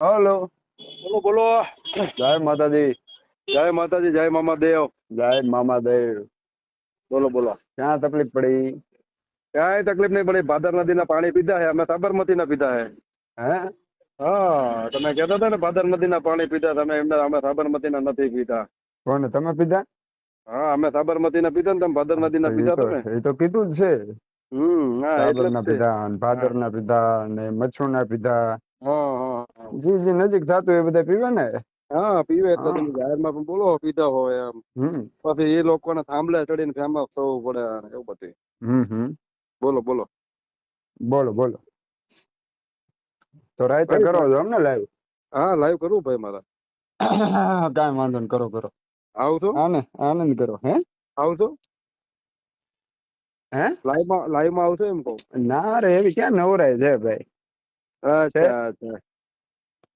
Hello. બોલો બોલો. જય માતાજી. જય માતાજી, જય મામાદેવ. જય મામાદેવ. બોલો બોલો. ક્યાં તકલીફ પડી? ક્યાંય તકલીફ નહીં પડી. ભાદર નદીના પાણી પીધા હે, અમે સાબરમતીના પીધા હે. હે? હા, તમે કહેતા હતા ને ભાદર નદીના પાણી પીધા, તમે એમને અમે સાબરમતીના નથી પીધા. કોને તમે પીધા? હા, અમે સાબરમતીના પીધા ને તમે ભાદર તો નદીના એ પીધા તો તમે. એ તો કીધું જ છે. હા, એટલે સાબર જ ના તે. પીધા અને ભાદર હા ના પીધા અને મચ્છુ ના પીધા. હા હા હા. જી નજીક થતું એ બધા પીવે ને. હા, પીવે એટલે હા. તમે જાહેરમાં પણ બોલો પીધા હોય એમ. હમ પછી એ લોકોને થાંભલે ચડીને ફેમસ થવું પડે અને એવું બધું. હમ. બોલો બોલો. બોલો બોલો. તો રાયતે કઈ કરો છો અમને લાઈવ? હા, લાઈવ કરવું ભાઈ મારા. કાંઈ વાંધો ને, કરો કરો. આવું છો? આનંદ કરો. હે? આવું છો? હે? લાઈવમાં આવશો એમ કહું. ના રે, એવી ક્યાં નવરાય છે ભાઈ. છે અચ્છા અચ્છા.